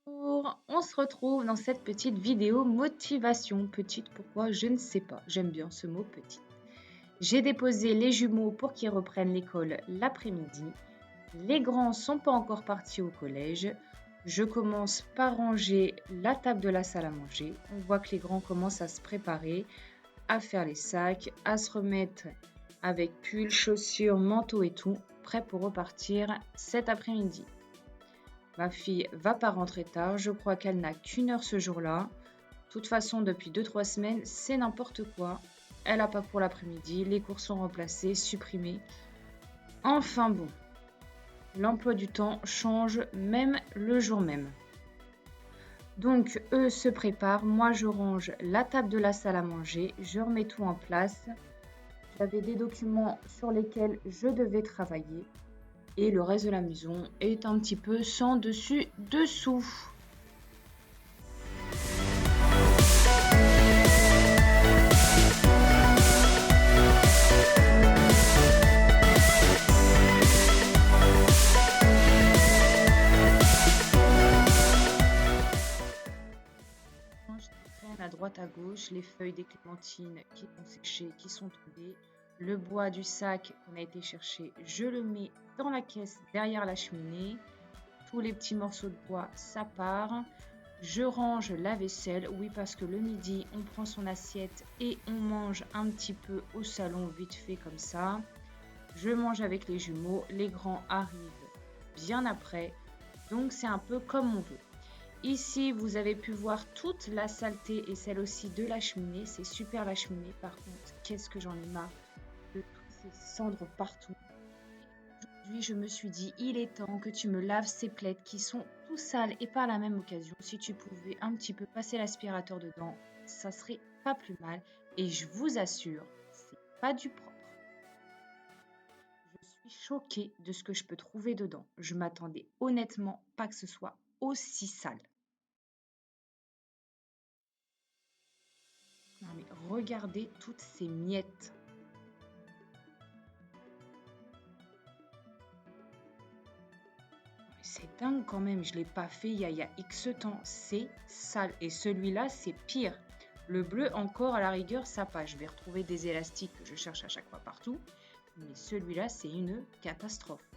Bonjour, on se retrouve dans cette petite vidéo motivation. Petite, pourquoi? Je ne sais pas. J'aime bien ce mot petite. J'ai déposé les jumeaux pour qu'ils reprennent l'école l'après-midi. Les grands sont pas encore partis au collège. Je commence par ranger la table de la salle à manger. On voit que les grands commencent à se préparer, à faire les sacs, à se remettre avec pull, chaussures, manteau et tout, prêts pour repartir cet après-midi. Ma fille va pas rentrer tard, je crois qu'elle n'a qu'une heure ce jour-là. De toute façon, depuis 2-3 semaines, c'est n'importe quoi. Elle a pas cours l'après-midi, les cours sont remplacés, supprimés. Enfin bon, l'emploi du temps change même le jour même. Donc eux se préparent, moi je range la table de la salle à manger, je remets tout en place. J'avais des documents sur lesquels je devais travailler. Et le reste de la maison est un petit peu sans dessus dessous. Je traîne à droite à gauche les feuilles des clémentines qui ont séché, qui sont tombées. Le bois du sac qu'on a été chercher, je le mets dans la caisse derrière la cheminée. Tous les petits morceaux de bois, ça part. Je range la vaisselle, oui, parce que le midi, on prend son assiette et on mange un petit peu au salon, vite fait comme ça. Je mange avec les jumeaux, les grands arrivent bien après, donc c'est un peu comme on veut. Ici, vous avez pu voir toute la saleté et celle aussi de la cheminée. C'est super la cheminée, par contre, qu'est-ce que j'en ai marre de toutes ces cendres partout. Aujourd'hui, je me suis dit, il est temps que tu me laves ces plaids qui sont tout sales et par la même occasion, si tu pouvais un petit peu passer l'aspirateur dedans, ça serait pas plus mal. Et je vous assure, c'est pas du propre. Je suis choquée de ce que je peux trouver dedans. Je m'attendais honnêtement pas que ce soit aussi sale. Non mais regardez toutes ces miettes. C'est dingue quand même, je ne l'ai pas fait il y a X temps. C'est sale. Et celui-là, c'est pire. Le bleu, encore, à la rigueur, ça passe. Je vais retrouver des élastiques que je cherche à chaque fois partout. Mais celui-là, c'est une catastrophe.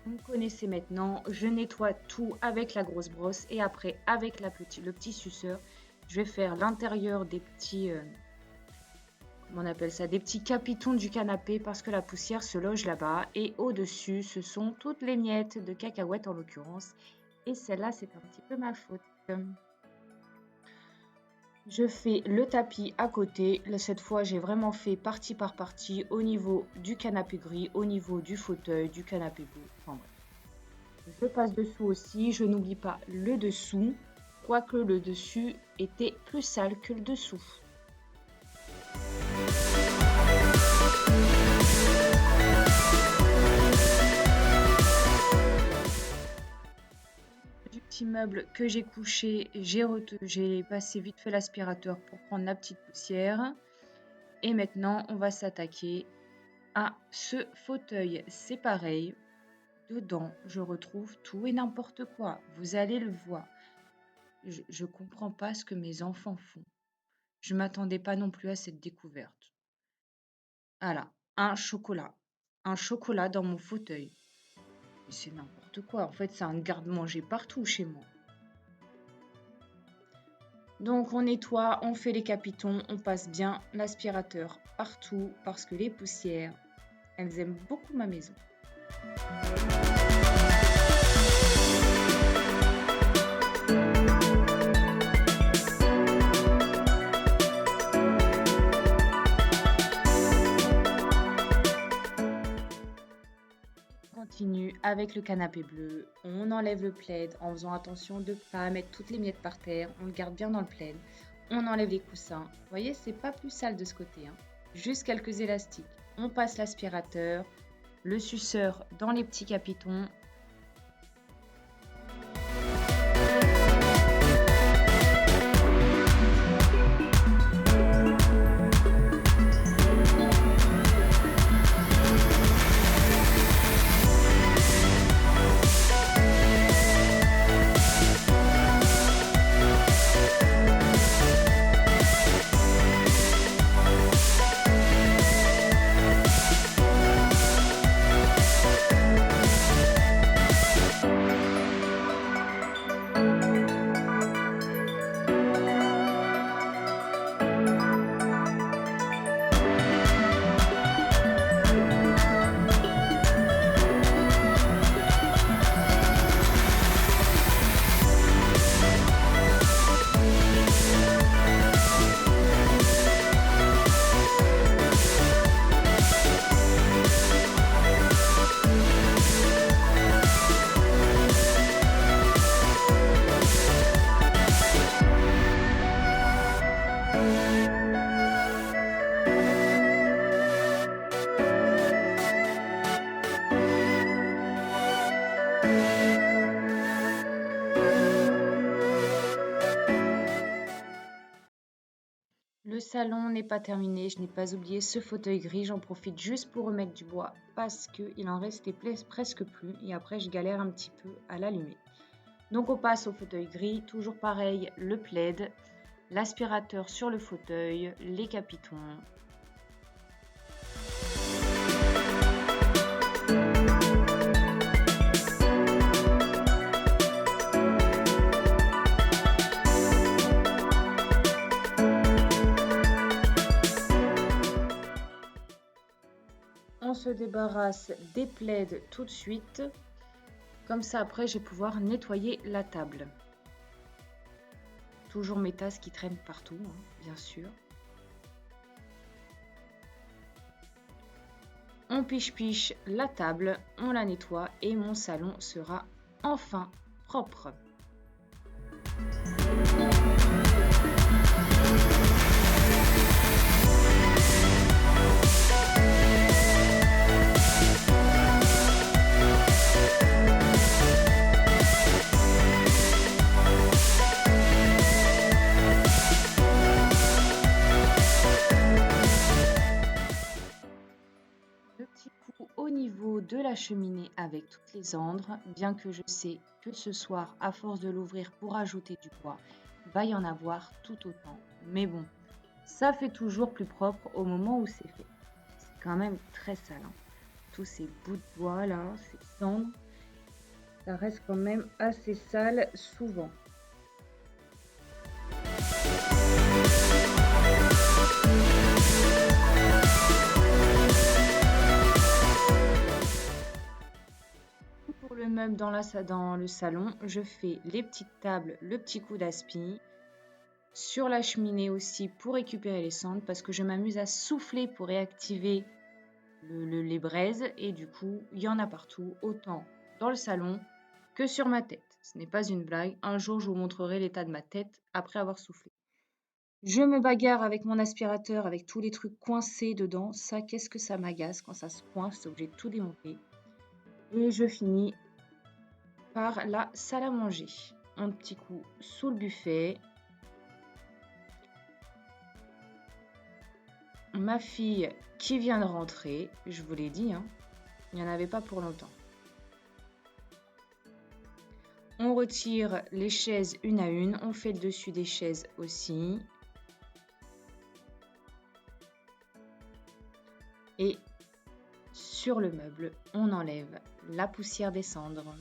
Vous me connaissez maintenant, je nettoie tout avec la grosse brosse et après avec le petit suceur, je vais faire l'intérieur des petits, comment on appelle ça, des petits capitons du canapé parce que la poussière se loge là-bas et au-dessus, ce sont toutes les miettes de cacahuètes en l'occurrence et celle-là, c'est un petit peu ma faute. Je fais le tapis à côté. Là, cette fois, j'ai vraiment fait partie par partie au niveau du canapé gris, au niveau du fauteuil, du canapé bleu. Enfin bref. Je passe dessous aussi. Je n'oublie pas le dessous, quoique le dessus était plus sale que le dessous. Du petit meuble que j'ai couché, j'ai passé vite fait l'aspirateur pour prendre la petite poussière. Et maintenant, on va s'attaquer à ce fauteuil. C'est pareil. Dedans, je retrouve tout et n'importe quoi. Vous allez le voir. Je comprends pas ce que mes enfants font. Je m'attendais pas non plus à cette découverte. Voilà, un chocolat. Un chocolat dans mon fauteuil. Mais c'est n'importe quoi. En fait, c'est un garde-manger partout chez moi. Donc, on nettoie, on fait les capitons, on passe bien l'aspirateur partout parce que les poussières, elles aiment beaucoup ma maison. avec le canapé bleu. On enlève le plaid en faisant attention de ne pas mettre toutes les miettes par terre. On le garde bien dans le plaid. On enlève les coussins. Vous voyez, c'est pas plus sale de ce côté, hein. Juste quelques élastiques. On passe l'aspirateur, le suceur dans les petits capitons. Le salon n'est pas terminé, je n'ai pas oublié ce fauteuil gris, j'en profite juste pour remettre du bois parce qu'il en restait presque plus et après je galère un petit peu à l'allumer. Donc on passe au fauteuil gris, toujours pareil, le plaid, l'aspirateur sur le fauteuil, les capitons. On se débarrasse des plaids tout de suite. Comme ça, après, je vais pouvoir nettoyer la table. Toujours mes tasses qui traînent partout, hein, bien sûr. On piche la table, on la nettoie et mon salon sera enfin propre. Au niveau de la cheminée avec toutes les andres, bien que je sais que ce soir, à force de l'ouvrir pour ajouter du bois, va y en avoir tout autant. Mais bon, ça fait toujours plus propre au moment où c'est fait. C'est quand même très sale, hein. Tous ces bouts de bois là, ces cendres, ça reste quand même assez sale souvent. Le meuble dans le salon, je fais les petites tables, le petit coup d'aspi. Sur la cheminée aussi pour récupérer les cendres parce que je m'amuse à souffler pour réactiver les braises et du coup il y en a partout, autant dans le salon que sur ma tête. Ce n'est pas une blague, un jour je vous montrerai l'état de ma tête après avoir soufflé. Je me bagarre avec mon aspirateur avec tous les trucs coincés dedans, ça qu'est-ce que ça m'agace quand ça se coince, c'est obligé de tout démonter. Et je finis par la salle à manger. Un petit coup sous le buffet. Ma fille qui vient de rentrer, je vous l'ai dit, hein, il n'y en avait pas pour longtemps. On retire les chaises une à une, on fait le dessus des chaises aussi. Et sur le meuble, on enlève la poussière des cendres.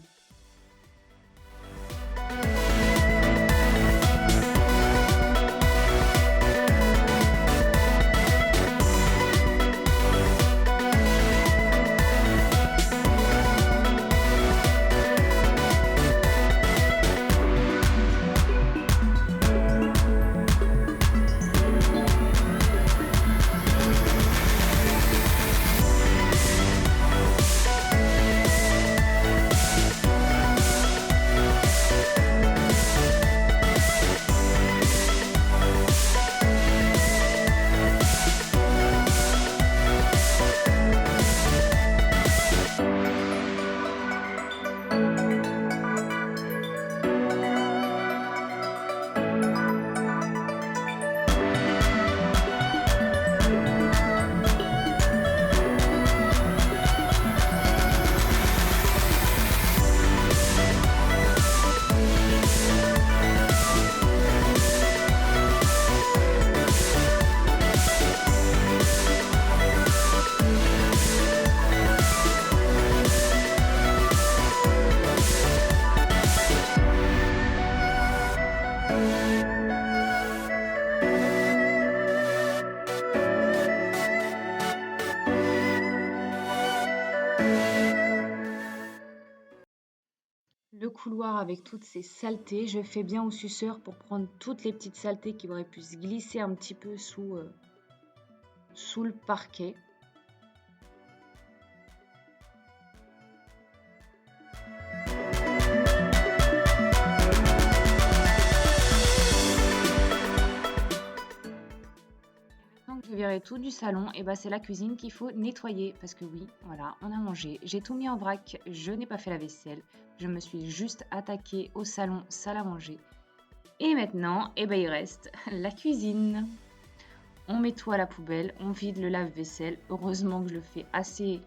couloir avec toutes ces saletés, je fais bien au suceur pour prendre toutes les petites saletés qui auraient pu se glisser un petit peu sous le parquet. Maintenant que j'ai viré tout du salon, et ben c'est la cuisine qu'il faut nettoyer. Parce que oui, voilà, on a mangé, j'ai tout mis en vrac, je n'ai pas fait la vaisselle. Je me suis juste attaquée au salon, salle à manger. Et maintenant, eh ben, il reste la cuisine. On met tout à la poubelle, on vide le lave-vaisselle. Heureusement que je le fais assez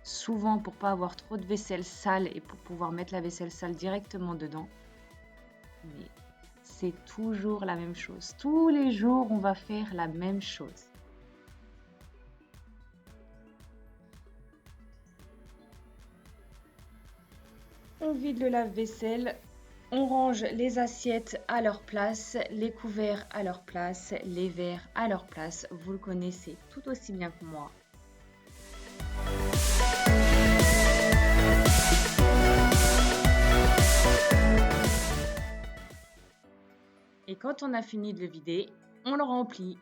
souvent pour pas avoir trop de vaisselle sale et pour pouvoir mettre la vaisselle sale directement dedans. Mais c'est toujours la même chose. Tous les jours, on va faire la même chose. On vide le lave-vaisselle, on range les assiettes à leur place, les couverts à leur place, les verres à leur place. Vous le connaissez tout aussi bien que moi. Et quand on a fini de le vider, on le remplit.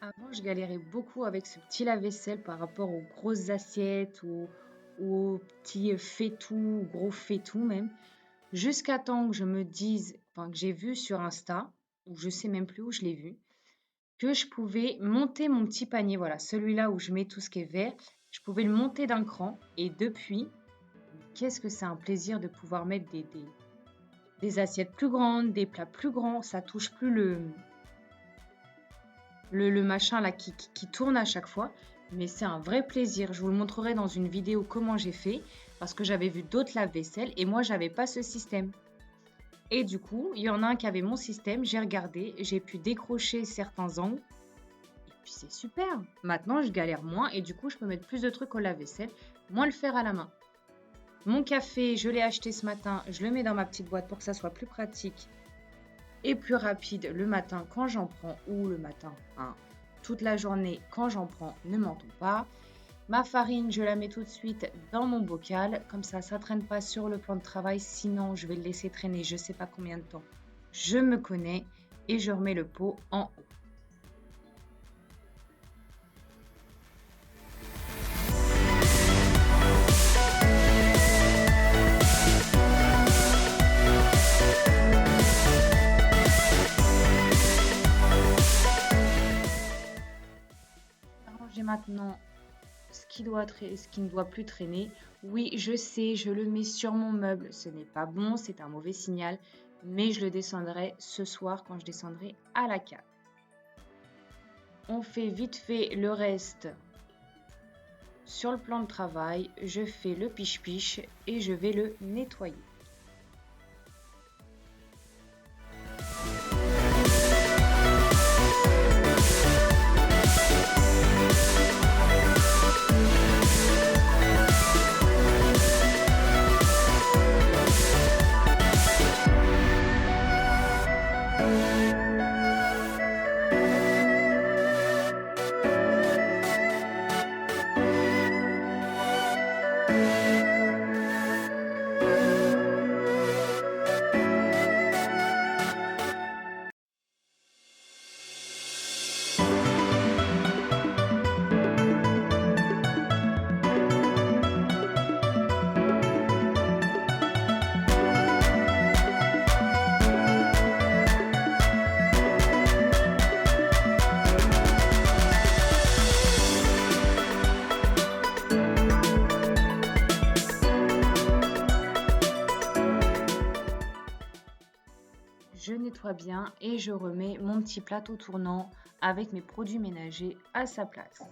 Avant, je galérais beaucoup avec ce petit lave-vaisselle par rapport aux grosses assiettes ou aux petits faitout, ou gros faitout même. Jusqu'à temps que je me dise, enfin que j'ai vu sur Insta, ou je sais même plus où je l'ai vu, que je pouvais monter mon petit panier, voilà, celui-là où je mets tout ce qui est vert, je pouvais le monter d'un cran. Et depuis, qu'est-ce que c'est un plaisir de pouvoir mettre des assiettes plus grandes, des plats plus grands. Ça touche plus le machin là qui tourne à chaque fois. Mais c'est un vrai plaisir. Je vous le montrerai dans une vidéo comment j'ai fait. Parce que j'avais vu d'autres lave-vaisselle et moi, j'avais pas ce système. Et du coup, il y en a un qui avait mon système. J'ai regardé, j'ai pu décrocher certains angles. Et puis c'est super. Maintenant, je galère moins et du coup, je peux mettre plus de trucs au lave-vaisselle, moins le faire à la main. Mon café, je l'ai acheté ce matin. Je le mets dans ma petite boîte pour que ça soit plus pratique et plus rapide le matin quand j'en prends, ou le matin, hein, toute la journée quand j'en prends, ne mentons pas. Ma farine, je la mets tout de suite dans mon bocal, comme ça traîne pas sur le plan de travail, sinon je vais le laisser traîner je sais pas combien de temps. Je me connais et je remets le pot en haut. J'ai maintenant ce qui ne doit plus traîner. Oui, je sais, je le mets sur mon meuble. Ce n'est pas bon, c'est un mauvais signal. Mais je le descendrai ce soir quand je descendrai à la cave. On fait vite fait le reste sur le plan de travail. Je fais le piche-piche et je vais le nettoyer. je nettoie bien et je remets mon petit plateau tournant avec mes produits ménagers à sa place.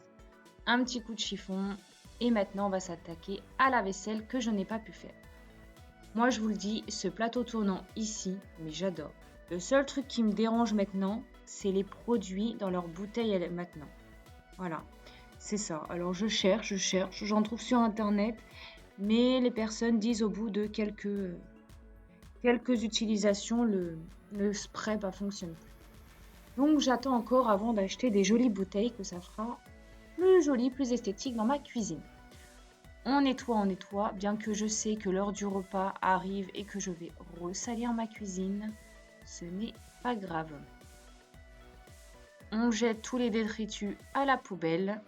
Un petit coup de chiffon et maintenant on va s'attaquer à la vaisselle que je n'ai pas pu faire. Moi je vous le dis, ce plateau tournant ici, mais j'adore. Le seul truc qui me dérange maintenant, c'est les produits dans leur bouteille maintenant. Voilà, c'est ça. Alors je cherche, j'en trouve sur internet, mais les personnes disent au bout de quelques utilisations, le spray ne fonctionne plus. Donc j'attends encore avant d'acheter des jolies bouteilles que ça fera plus joli, plus esthétique dans ma cuisine. On nettoie, bien que je sais que l'heure du repas arrive et que je vais ressalir ma cuisine, ce n'est pas grave. On jette tous les détritus à la poubelle.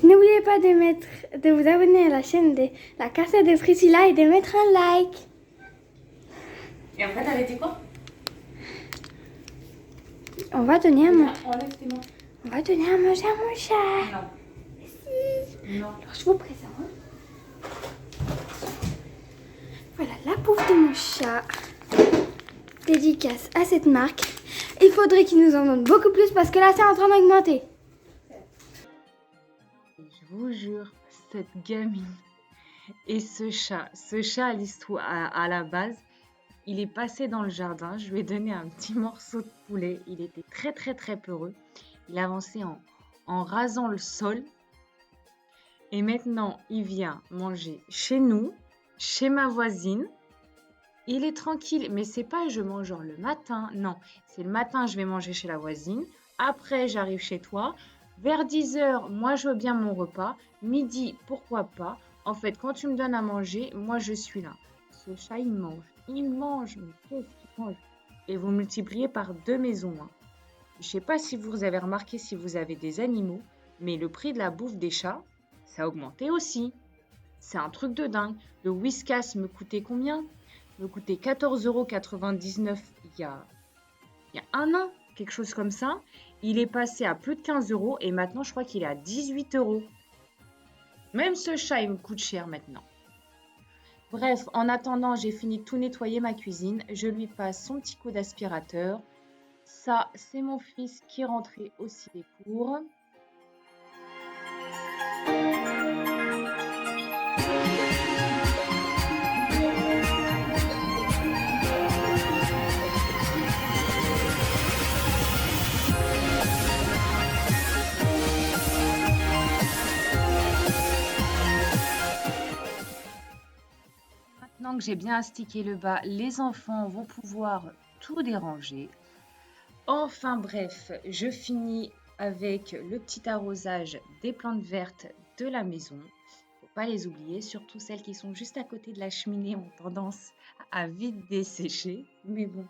N'oubliez pas de vous abonner à la chaîne de la Casa de Priscilla et de mettre un like. Et après, t'avais dit quoi? On va donner à manger. Enlève tes mains. On va donner à manger à mon chat. Non. Si. Non. Alors je vous présente. Voilà la bouffe de mon chat. Dédicace à cette marque. Il faudrait qu'il nous en donne beaucoup plus parce que là c'est en train d'augmenter. Je vous jure, cette gamine et ce chat l'histoire à la base, il est passé dans le jardin, je lui ai donné un petit morceau de poulet, il était très très très peureux, il avançait en rasant le sol et maintenant il vient manger chez nous, chez ma voisine, il est tranquille, mais c'est pas je mange genre le matin, non, c'est le matin je vais manger chez la voisine, après j'arrive chez toi. Vers 10h, moi je veux bien mon repas. Midi, pourquoi pas. En fait, quand tu me donnes à manger, moi je suis là. Ce chat, il mange, mais qu'est-ce qu'il mange? Et vous multipliez par 2 maisons. Hein. Je sais pas si vous avez remarqué si vous avez des animaux, mais le prix de la bouffe des chats, ça a augmenté aussi. C'est un truc de dingue. Le Whiskas me coûtait combien? Me coûtait 14,99 € il y a un an, quelque chose comme ça. Il est passé à plus de 15 € et maintenant je crois qu'il est à 18 €. Même ce chat, il me coûte cher maintenant. Bref, en attendant, j'ai fini de tout nettoyer ma cuisine. Je lui passe son petit coup d'aspirateur. Ça, c'est mon fils qui est rentré aussi des cours. Maintenant que j'ai bien astiqué le bas, les enfants vont pouvoir tout déranger. Enfin bref, je finis avec le petit arrosage des plantes vertes de la maison. Faut pas les oublier, surtout celles qui sont juste à côté de la cheminée ont tendance à vite dessécher. Mais bon,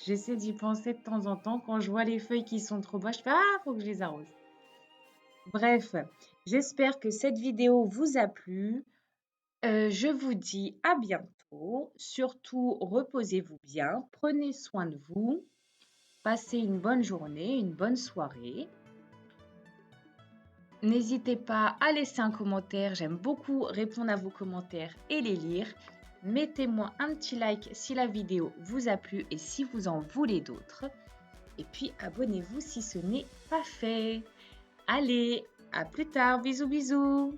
j'essaie d'y penser de temps en temps. Quand je vois les feuilles qui sont trop bas, je fais « Ah, faut que je les arrose ». Bref, j'espère que cette vidéo vous a plu. Je vous dis à bientôt. Surtout, reposez-vous bien, prenez soin de vous, passez une bonne journée, une bonne soirée. N'hésitez pas à laisser un commentaire, j'aime beaucoup répondre à vos commentaires et les lire. Mettez-moi un petit like si la vidéo vous a plu et si vous en voulez d'autres. Et puis abonnez-vous si ce n'est pas fait. Allez, à plus tard, bisous bisous.